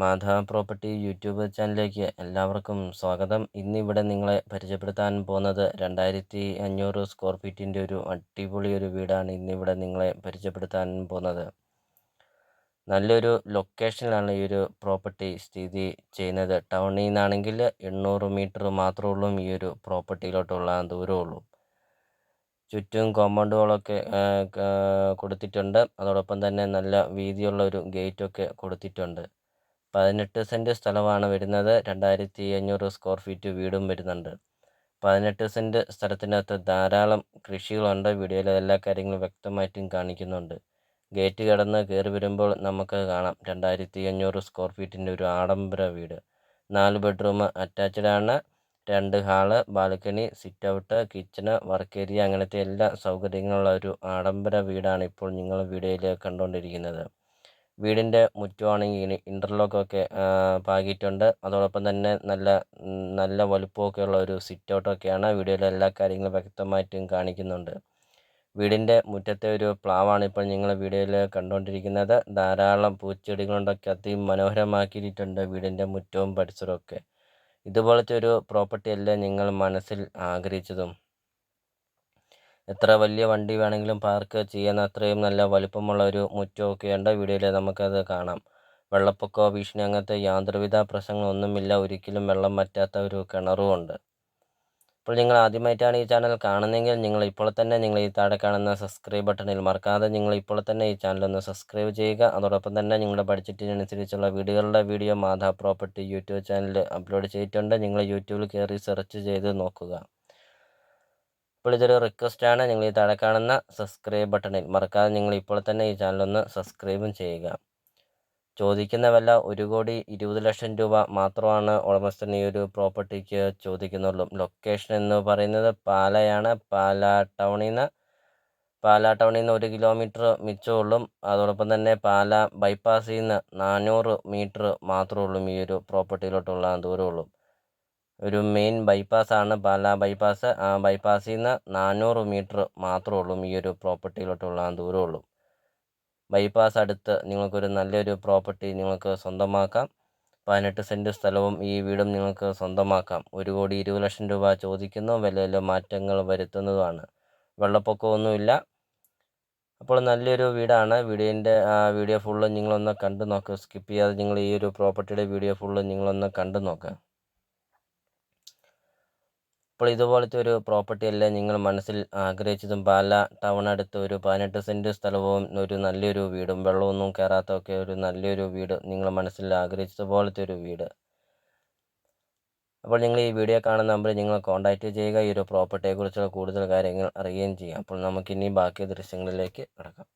Madhava property YouTube ചാനലിലേക്ക് എല്ലാവർക്കും സ്വാഗതം. ഇന്നിവിടെ നിങ്ങളെ പരിചയപ്പെടുത്താൻ പോകുന്നത് 2500 സ്ക്വയർ ഫീറ്റിൻ്റെ ഒരു അടിപൊളി ഒരു വീടാണ് ഇന്നിവിടെ നിങ്ങളെ പരിചയപ്പെടുത്താൻ പോകുന്നത്. നല്ലൊരു ലൊക്കേഷനിലാണ് ഈ ഒരു പ്രോപ്പർട്ടി സ്ഥിതി ചെയ്യുന്നത്. ടൗണിൽ നിന്നാണെങ്കിൽ 800 മീറ്റർ മാത്രമേ ഉള്ളൂ ഈ ഒരു പ്രോപ്പർട്ടിയിലോട്ടുള്ള ദൂരമുള്ളൂ. ചുറ്റും കോമ്പൗണ്ട് വാളൊക്കെ കൊടുത്തിട്ടുണ്ട്. അതോടൊപ്പം തന്നെ നല്ല വീതിയുള്ള ഒരു ഗേറ്റൊക്കെ കൊടുത്തിട്ടുണ്ട്. 18 സെൻറ്റ് സ്ഥലമാണ് വരുന്നത്. 2500 സ്ക്വയർ ഫീറ്റ് വീടും വരുന്നുണ്ട്. 18 സെൻറ്റ് സ്ഥലത്തിനകത്ത് ധാരാളം കൃഷികളുണ്ട്. വീഡിയോയിൽ എല്ലാ കാര്യങ്ങളും വ്യക്തമായിട്ടും കാണിക്കുന്നുണ്ട്. ഗേറ്റ് കടന്ന് കയറി വരുമ്പോൾ നമുക്ക് കാണാം 2500 സ്ക്വയർ ഫീറ്റിൻ്റെ ഒരു ആഡംബര വീട്. 4 ബെഡ്റൂം അറ്റാച്ച്ഡ് ആണ്. 2 hall, balcony, sit out, kitchen, work area അങ്ങനത്തെ എല്ലാ സൗകര്യങ്ങളുള്ള ഒരു ആഡംബര വീടാണ് ഇപ്പോൾ നിങ്ങൾ വീഡിയോയിൽ കണ്ടുകൊണ്ടിരിക്കുന്നത്. വീടിൻ്റെ മുറ്റമാണെങ്കിൽ ഇൻ്റർലോക്കൊക്കെ പാകിയിട്ടുണ്ട്. അതോടൊപ്പം തന്നെ നല്ല വലുപ്പമൊക്കെയുള്ള ഒരു സിറ്റ് ഔട്ടൊക്കെയാണ്. വീഡിയോയിലെ എല്ലാ കാര്യങ്ങളും വ്യക്തമായിട്ടും കാണിക്കുന്നുണ്ട്. വീടിൻ്റെ മുറ്റത്തെ ഒരു പ്ലാവാണ് ഇപ്പോൾ നിങ്ങൾ വീഡിയോയിൽ കണ്ടുകൊണ്ടിരിക്കുന്നത്. ധാരാളം പൂച്ചെടികളുണ്ടൊക്കെ അതിമനോഹരമാക്കിയിട്ടുണ്ട് വീടിൻ്റെ മുറ്റവും പരിസരവും ഒക്കെ. ഇതുപോലത്തെ ഒരു പ്രോപ്പർട്ടി അല്ലേ നിങ്ങൾ മനസ്സിൽ ആഗ്രഹിച്ചതും? എത്ര വലിയ വണ്ടി വേണമെങ്കിലും പാർക്ക് ചെയ്യുന്ന അത്രയും നല്ല വലുപ്പമുള്ള ഒരു മുറ്റമൊക്കെയുണ്ട്. വീഡിയോയിൽ നമുക്കത് കാണാം. വെള്ളപ്പൊക്കമോ ഭീഷണി അങ്ങനത്തെ യാതൊരുവിധ പ്രശ്നങ്ങളൊന്നുമില്ല. ഒരിക്കലും വെള്ളം വറ്റാത്ത ഒരു കിണറുമുണ്ട്. അപ്പോൾ നിങ്ങൾ ആദ്യമായിട്ടാണ് ഈ ചാനൽ കാണുന്നതെങ്കിൽ നിങ്ങൾ ഈ താഴെ കാണുന്ന സബ്സ്ക്രൈബ് ബട്ടണിൽ മറക്കാതെ നിങ്ങൾ ഇപ്പോൾ തന്നെ ഈ ചാനൽ ഒന്ന് സബ്സ്ക്രൈബ് ചെയ്യുക. അതോടൊപ്പം തന്നെ നിങ്ങളുടെ ബഡ്ജറ്റിനനുസരിച്ചുള്ള വീഡിയോ മാധവ പ്രോപ്പർട്ടി യൂട്യൂബ് ചാനലിൽ അപ്ലോഡ് ചെയ്തിട്ടുണ്ട്. നിങ്ങൾ യൂട്യൂബിൽ കയറി സെർച്ച് ചെയ്ത് നോക്കുക. അപ്പോൾ ഇതൊരു റിക്വസ്റ്റാണ്. നിങ്ങൾ ഈ താഴെ കാണുന്ന സബ്സ്ക്രൈബ് ബട്ടണിൽ മറക്കാതെ നിങ്ങൾ ഇപ്പോൾ തന്നെ ഈ ചാനലൊന്ന് സബ്സ്ക്രൈബും ചെയ്യുക. ചോദിക്കുന്ന വില 1,20,00,000 രൂപ മാത്രമാണ് ഉടമസ്ഥൻ ഈ ഒരു പ്രോപ്പർട്ടിക്ക് ചോദിക്കുന്നുള്ളൂ. ലൊക്കേഷൻ എന്ന് പറയുന്നത് പാലയാണ്. പാലാ ടൗണിൽ നിന്ന് 1 കിലോമീറ്റർ മിച്ചമുള്ളൂ. അതോടൊപ്പം തന്നെ പാലാ ബൈപ്പാസിൽ നിന്ന് 400 മീറ്റർ മാത്രമേ ഉള്ളൂ ഈ ഒരു പ്രോപ്പർട്ടിയിലോട്ടുള്ള ദൂരമുള്ളൂ. ഒരു മെയിൻ ബൈപ്പാസാണ് പാലാ ബൈപ്പാസ്. ആ ബൈപ്പാസിൽ നിന്ന് 400 മീറ്റർ മാത്രമേ ഉള്ളൂ ഈ ഒരു പ്രോപ്പർട്ടിയിലോട്ടുള്ള ദൂരമുള്ളൂ. ബൈപ്പാസ് അടുത്ത് നിങ്ങൾക്കൊരു നല്ലൊരു പ്രോപ്പർട്ടി നിങ്ങൾക്ക് സ്വന്തമാക്കാം. 18 സെൻറ്റ് സ്ഥലവും ഈ വീടും നിങ്ങൾക്ക് സ്വന്തമാക്കാം. 1,20,00,000 രൂപ ചോദിക്കുന്നു. വിലയിൽ മാറ്റങ്ങൾ വരുത്തുന്നതുമാണ്. വെള്ളപ്പൊക്കമൊന്നുമില്ല. അപ്പോൾ നല്ലൊരു വീടാണ്. വീഡിയോ ഫുള്ള് നിങ്ങളൊന്ന് കണ്ടു നോക്കുക. സ്കിപ്പ് ചെയ്യാതെ നിങ്ങൾ ഈ ഒരു പ്രോപ്പർട്ടിയുടെ വീഡിയോ ഫുള്ള് നിങ്ങളൊന്ന് കണ്ടു നോക്കുക. അപ്പോൾ ഇതുപോലത്തെ ഒരു പ്രോപ്പർട്ടി അല്ലേ നിങ്ങൾ മനസ്സിൽ ആഗ്രഹിച്ചതും? പാലാ ടൗൺ അടുത്ത് ഒരു 18 സെൻറ്റ് സ്ഥലവും ഒരു നല്ലൊരു വീടും വെള്ളമൊന്നും കയറാത്തൊക്കെ ഒരു നല്ലൊരു വീട് നിങ്ങൾ മനസ്സിൽ ആഗ്രഹിച്ചതുപോലത്തെ ഒരു വീട്. അപ്പോൾ നിങ്ങൾ ഈ വീഡിയോ കാണുന്ന നമ്പറിൽ നിങ്ങൾ കോൺടാക്റ്റ് ചെയ്യുക. ഈ ഒരു പ്രോപ്പർട്ടിയെക്കുറിച്ചുള്ള കൂടുതൽ കാര്യങ്ങൾ അറിയുകയും ചെയ്യാം. അപ്പോൾ നമുക്കിനി ബാക്കി ദൃശ്യങ്ങളിലേക്ക് കടക്കാം.